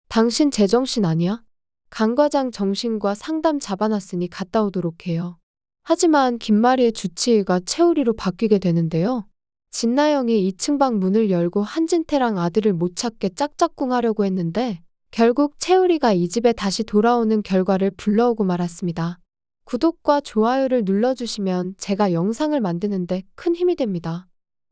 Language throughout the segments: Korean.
당신 제정신 아니야? 강 과장 정신과 상담 잡아놨으니 갔다 오도록 해요. 하지만 김마리의 주치의가 채우리로 바뀌게 되는데요. 진나영이 2층 방 문을 열고 한진태랑 아들을 못 찾게 짝짝꿍하려고 했는데 결국 채우리가 이 집에 다시 돌아오는 결과를 불러오고 말았습니다. 구독과 좋아요를 눌러주시면 제가 영상을 만드는데 큰 힘이 됩니다.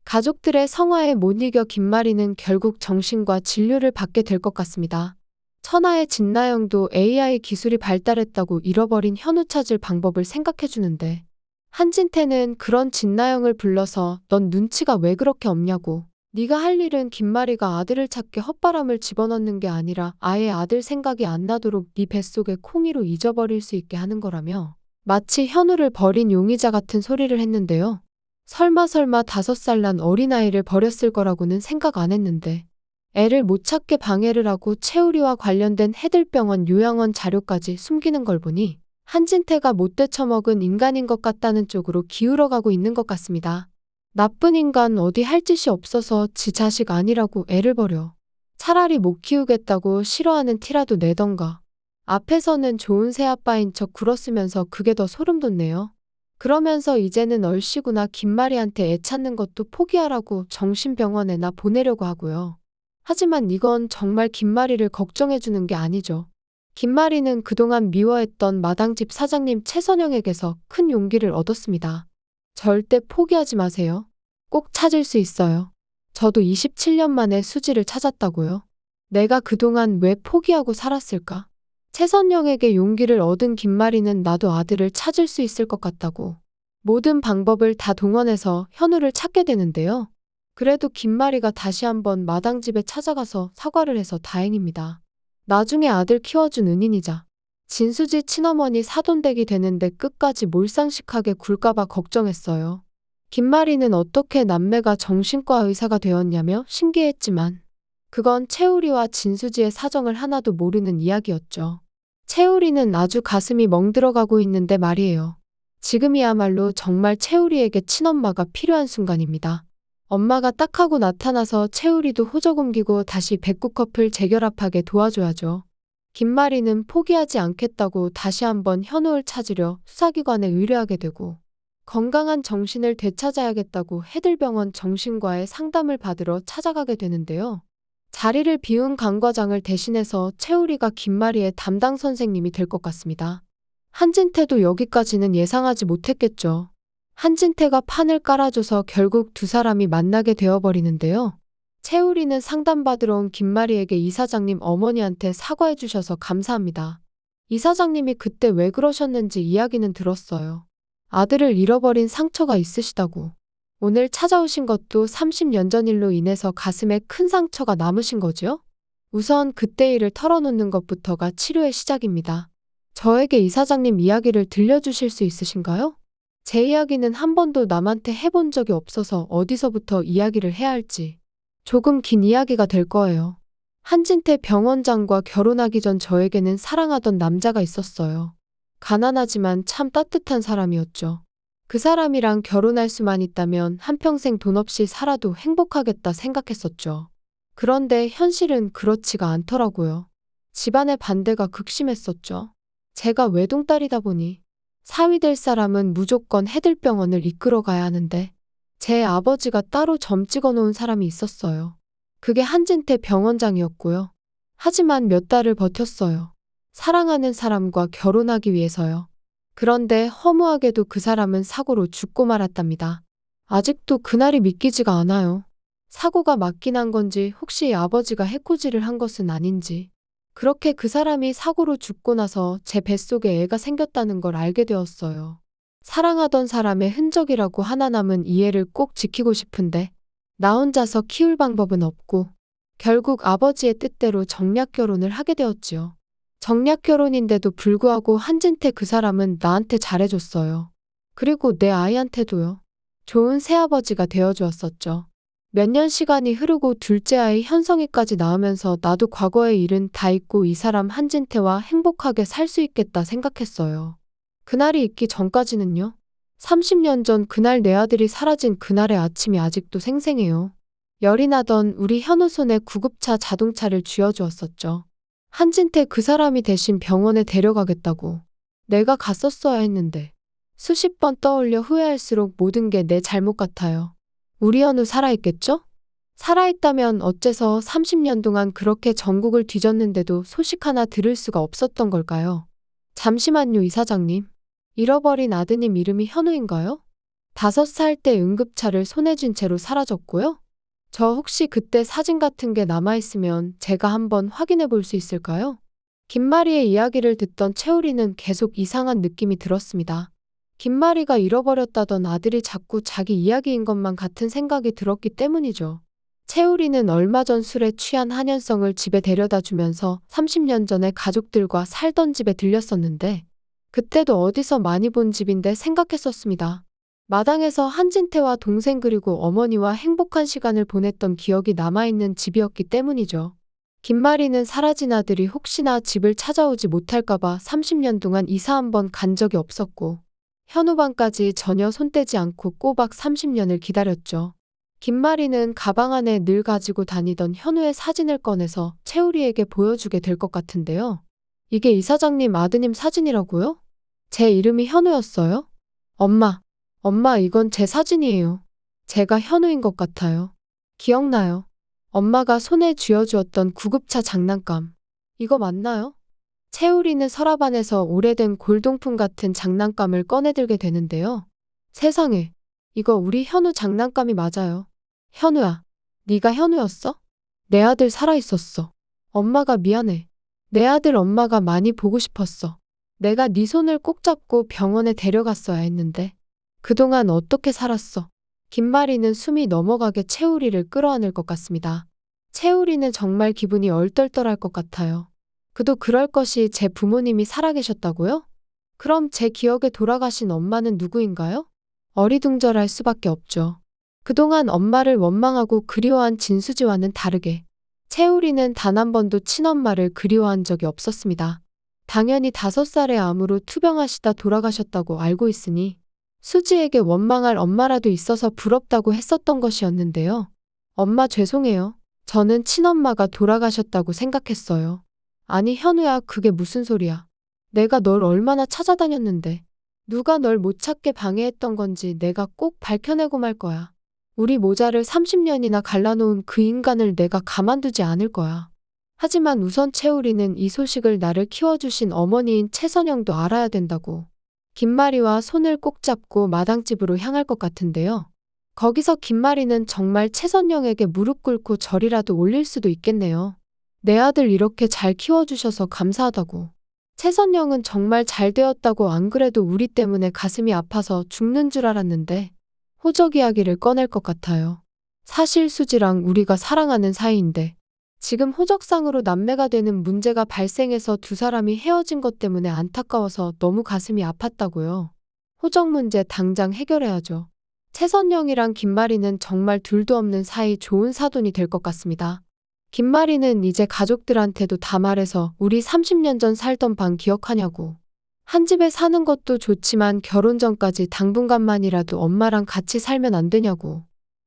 가족들의 성화에 못 이겨 김마리는 결국 정신과 진료를 받게 될 것 같습니다. 천하의 진나영도 AI 기술이 발달했다고 잃어버린 현우 찾을 방법을 생각해주는데 한진태는 그런 진나영을 불러서 넌 눈치가 왜 그렇게 없냐고, 네가 할 일은 김마리가 아들을 찾게 헛바람을 집어넣는 게 아니라 아예 아들 생각이 안 나도록 네 뱃속에 콩이로 잊어버릴 수 있게 하는 거라며 마치 현우를 버린 용의자 같은 소리를 했는데요. 설마 5살 난 어린아이를 버렸을 거라고는 생각 안 했는데 애를 못 찾게 방해를 하고 채우리와 관련된 해들병원 요양원 자료까지 숨기는 걸 보니 한진태가 못돼 처먹은 인간인 것 같다는 쪽으로 기울어가고 있는 것 같습니다. 나쁜 인간 어디 할 짓이 없어서 지 자식 아니라고 애를 버려. 차라리 못 키우겠다고 싫어하는 티라도 내던가. 앞에서는 좋은 새아빠인 척 굴었으면서 그게 더 소름 돋네요. 그러면서 이제는 얼씨구나 김마리한테 애 찾는 것도 포기하라고 정신병원에나 보내려고 하고요. 하지만 이건 정말 김마리를 걱정해주는 게 아니죠. 김마리는 그동안 미워했던 마당집 사장님 최선영에게서 큰 용기를 얻었습니다. 절대 포기하지 마세요. 꼭 찾을 수 있어요. 저도 27년 만에 수지를 찾았다고요. 내가 그동안 왜 포기하고 살았을까? 최선영에게 용기를 얻은 김마리는 나도 아들을 찾을 수 있을 것 같다고 모든 방법을 다 동원해서 현우를 찾게 되는데요. 그래도 김마리가 다시 한번 마당집에 찾아가서 사과를 해서 다행입니다. 나중에 아들 키워준 은인이자 진수지 친어머니 사돈댁이 되는데 끝까지 몰상식하게 굴까봐 걱정했어요. 김마리는 어떻게 남매가 정신과 의사가 되었냐며 신기했지만 그건 채우리와 진수지의 사정을 하나도 모르는 이야기였죠. 채우리는 아주 가슴이 멍들어가고 있는데 말이에요. 지금이야말로 정말 채우리에게 친엄마가 필요한 순간입니다. 엄마가 딱 하고 나타나서 채우리도 호적 옮기고 다시 백구 커플 재결합하게 도와줘야죠. 김마리는 포기하지 않겠다고 다시 한번 현우를 찾으려 수사기관에 의뢰하게 되고 건강한 정신을 되찾아야겠다고 해들병원 정신과의 상담을 받으러 찾아가게 되는데요. 자리를 비운 강 과장을 대신해서 채우리가 김마리의 담당 선생님이 될 것 같습니다. 한진태도 여기까지는 예상하지 못했겠죠. 한진태가 판을 깔아줘서 결국 두 사람이 만나게 되어버리는데요. 채우리는 상담받으러 온 김마리에게 이사장님 어머니한테 사과해 주셔서 감사합니다. 이사장님이 그때 왜 그러셨는지 이야기는 들었어요. 아들을 잃어버린 상처가 있으시다고. 오늘 찾아오신 것도 30년 전 일로 인해서 가슴에 큰 상처가 남으신 거죠? 우선 그때 일을 털어놓는 것부터가 치료의 시작입니다. 저에게 이사장님 이야기를 들려주실 수 있으신가요? 제 이야기는 한 번도 남한테 해본 적이 없어서 어디서부터 이야기를 해야 할지 조금 긴 이야기가 될 거예요. 한진태 병원장과 결혼하기 전 저에게는 사랑하던 남자가 있었어요. 가난하지만 참 따뜻한 사람이었죠. 그 사람이랑 결혼할 수만 있다면 한평생 돈 없이 살아도 행복하겠다 생각했었죠. 그런데 현실은 그렇지가 않더라고요. 집안의 반대가 극심했었죠. 제가 외동딸이다 보니 사위 될 사람은 무조건 해들병원을 이끌어 가야 하는데 제 아버지가 따로 점 찍어 놓은 사람이 있었어요. 그게 한진태 병원장이었고요. 하지만 몇 달을 버텼어요. 사랑하는 사람과 결혼하기 위해서요. 그런데 허무하게도 그 사람은 사고로 죽고 말았답니다. 아직도 그날이 믿기지가 않아요. 사고가 맞긴 한 건지 혹시 아버지가 해코지를 한 것은 아닌지. 그렇게 그 사람이 사고로 죽고 나서 제 뱃속에 애가 생겼다는 걸 알게 되었어요. 사랑하던 사람의 흔적이라고 하나 남은 이 애를 꼭 지키고 싶은데 나 혼자서 키울 방법은 없고 결국 아버지의 뜻대로 정략 결혼을 하게 되었지요. 정략 결혼인데도 불구하고 한진태 그 사람은 나한테 잘해줬어요. 그리고 내 아이한테도요. 좋은 새아버지가 되어주었었죠. 몇 년 시간이 흐르고 둘째 아이 현성이까지 낳으면서 나도 과거의 일은 다 잊고 이 사람 한진태와 행복하게 살 수 있겠다 생각했어요. 그날이 있기 전까지는요. 30년 전 그날 내 아들이 사라진 그날의 아침이 아직도 생생해요. 열이 나던 우리 현우 손에 구급차 자동차를 쥐어주었었죠. 한진태 그 사람이 대신 병원에 데려가겠다고. 내가 갔었어야 했는데. 수십 번 떠올려 후회할수록 모든 게 내 잘못 같아요. 우리 현우 살아있겠죠? 살아있다면 어째서 30년 동안 그렇게 전국을 뒤졌는데도 소식 하나 들을 수가 없었던 걸까요? 잠시만요, 이사장님. 잃어버린 아드님 이름이 현우인가요? 5살 때 응급차를 손에 쥔 채로 사라졌고요. 저 혹시 그때 사진 같은 게 남아있으면 제가 한번 확인해 볼 수 있을까요? 김마리의 이야기를 듣던 채우리는 계속 이상한 느낌이 들었습니다. 김마리가 잃어버렸다던 아들이 자꾸 자기 이야기인 것만 같은 생각이 들었기 때문이죠. 채우리는 얼마 전 술에 취한 한현성을 집에 데려다 주면서 30년 전에 가족들과 살던 집에 들렸었는데 그때도 어디서 많이 본 집인데 생각했었습니다. 마당에서 한진태와 동생 그리고 어머니와 행복한 시간을 보냈던 기억이 남아있는 집이었기 때문이죠. 김마리는 사라진 아들이 혹시나 집을 찾아오지 못할까봐 30년 동안 이사 한번 간 적이 없었고 현우방까지 전혀 손대지 않고 꼬박 30년을 기다렸죠. 김마리는 가방 안에 늘 가지고 다니던 현우의 사진을 꺼내서 채우리에게 보여주게 될 것 같은데요. 이게 이사장님 아드님 사진이라고요? 제 이름이 현우였어요? 엄마 이건 제 사진이에요. 제가 현우인 것 같아요. 기억나요? 엄마가 손에 쥐어주었던 구급차 장난감. 이거 맞나요? 채우리는 서랍 안에서 오래된 골동품 같은 장난감을 꺼내들게 되는데요. 세상에, 이거 우리 현우 장난감이 맞아요. 현우야, 네가 현우였어? 내 아들 살아있었어. 엄마가 미안해. 내 아들 엄마가 많이 보고 싶었어. 내가 네 손을 꼭 잡고 병원에 데려갔어야 했는데. 그동안 어떻게 살았어? 김마리는 숨이 넘어가게 채우리를 끌어안을 것 같습니다. 채우리는 정말 기분이 얼떨떨할 것 같아요. 그도 그럴 것이 제 부모님이 살아계셨다고요? 그럼 제 기억에 돌아가신 엄마는 누구인가요? 어리둥절할 수밖에 없죠. 그동안 엄마를 원망하고 그리워한 진수지와는 다르게 채우리는 단 한 번도 친엄마를 그리워한 적이 없었습니다. 당연히 5살의 암으로 투병하시다 돌아가셨다고 알고 있으니 수지에게 원망할 엄마라도 있어서 부럽다고 했었던 것이었는데요. 엄마 죄송해요. 저는 친엄마가 돌아가셨다고 생각했어요. 아니 현우야 그게 무슨 소리야. 내가 널 얼마나 찾아다녔는데. 누가 널 못 찾게 방해했던 건지 내가 꼭 밝혀내고 말 거야. 우리 모자를 30년이나 갈라놓은 그 인간을 내가 가만두지 않을 거야. 하지만 우선 채우리는 이 소식을 나를 키워주신 어머니인 최선영도 알아야 된다고. 김마리와 손을 꼭 잡고 마당집으로 향할 것 같은데요. 거기서 김마리는 정말 최선영에게 무릎 꿇고 절이라도 올릴 수도 있겠네요. 내 아들 이렇게 잘 키워주셔서 감사하다고. 최선영은 정말 잘 되었다고 안 그래도 우리 때문에 가슴이 아파서 죽는 줄 알았는데 호적 이야기를 꺼낼 것 같아요. 사실 수지랑 우리가 사랑하는 사이인데 지금 호적상으로 남매가 되는 문제가 발생해서 두 사람이 헤어진 것 때문에 안타까워서 너무 가슴이 아팠다고요. 호적 문제 당장 해결해야죠. 최선영이랑 김마리는 정말 둘도 없는 사이 좋은 사돈이 될 것 같습니다. 김마리는 이제 가족들한테도 다 말해서 우리 30년 전 살던 방 기억하냐고. 한 집에 사는 것도 좋지만 결혼 전까지 당분간만이라도 엄마랑 같이 살면 안 되냐고.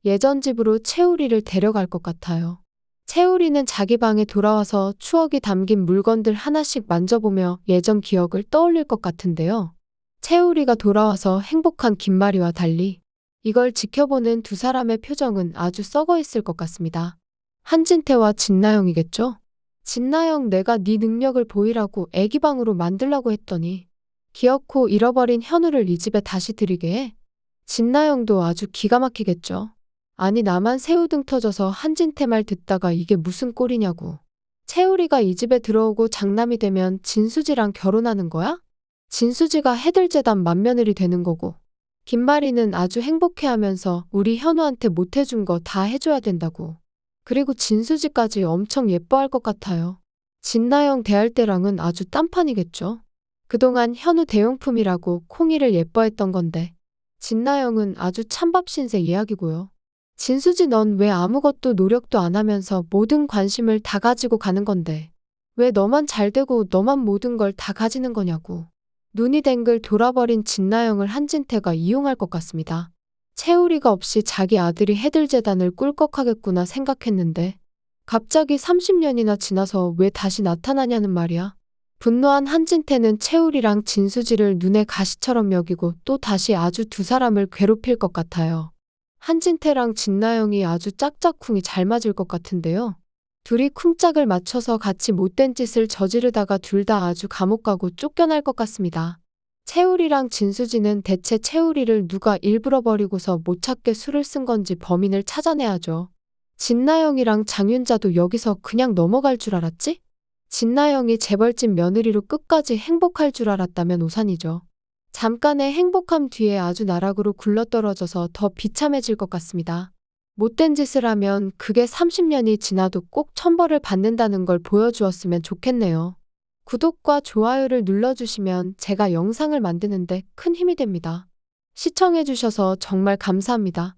예전 집으로 채우리를 데려갈 것 같아요. 채우리는 자기 방에 돌아와서 추억이 담긴 물건들 하나씩 만져보며 예전 기억을 떠올릴 것 같은데요. 채우리가 돌아와서 행복한 김마리와 달리 이걸 지켜보는 두 사람의 표정은 아주 썩어 있을 것 같습니다. 한진태와 진나영이겠죠? 진나영 내가 네 능력을 보이라고 애기 방으로 만들라고 했더니 기어코 잃어버린 현우를 이 집에 다시 들이게 해? 진나영도 아주 기가 막히겠죠. 아니 나만 새우등 터져서 한진태 말 듣다가 이게 무슨 꼴이냐고. 채우리가 이 집에 들어오고 장남이 되면 진수지랑 결혼하는 거야? 진수지가 해들재단 맏며느리 되는 거고. 김마리는 아주 행복해하면서 우리 현우한테 못해준 거 다 해줘야 된다고. 그리고 진수지까지 엄청 예뻐할 것 같아요. 진나영 대할 때랑은 아주 딴판이겠죠. 그동안 현우 대용품이라고 콩이를 예뻐했던 건데 진나영은 아주 찬밥 신세 이야기고요. 진수지 넌 왜 아무것도 노력도 안 하면서 모든 관심을 다 가지고 가는 건데 왜 너만 잘 되고 너만 모든 걸 다 가지는 거냐고. 눈이 댕글 돌아버린 진나영을 한진태가 이용할 것 같습니다. 채우리가 없이 자기 아들이 해들재단을 꿀꺽하겠구나 생각했는데 갑자기 30년이나 지나서 왜 다시 나타나냐는 말이야. 분노한 한진태는 채울이랑 진수지를 눈의 가시처럼 여기고 또 다시 아주 두 사람을 괴롭힐 것 같아요. 한진태랑 진나영이 아주 짝짝쿵이 잘 맞을 것 같은데요. 둘이 쿵짝을 맞춰서 같이 못된 짓을 저지르다가 둘 다 아주 감옥 가고 쫓겨날 것 같습니다. 채울이랑 진수지는 대체 채울이를 누가 일부러 버리고서 못 찾게 수를 쓴 건지 범인을 찾아내야죠. 진나영이랑 장윤자도 여기서 그냥 넘어갈 줄 알았지? 진나영이 재벌집 며느리로 끝까지 행복할 줄 알았다면 오산이죠. 잠깐의 행복함 뒤에 아주 나락으로 굴러떨어져서 더 비참해질 것 같습니다. 못된 짓을 하면 그게 30년이 지나도 꼭 천벌을 받는다는 걸 보여주었으면 좋겠네요. 구독과 좋아요를 눌러주시면 제가 영상을 만드는데 큰 힘이 됩니다. 시청해주셔서 정말 감사합니다.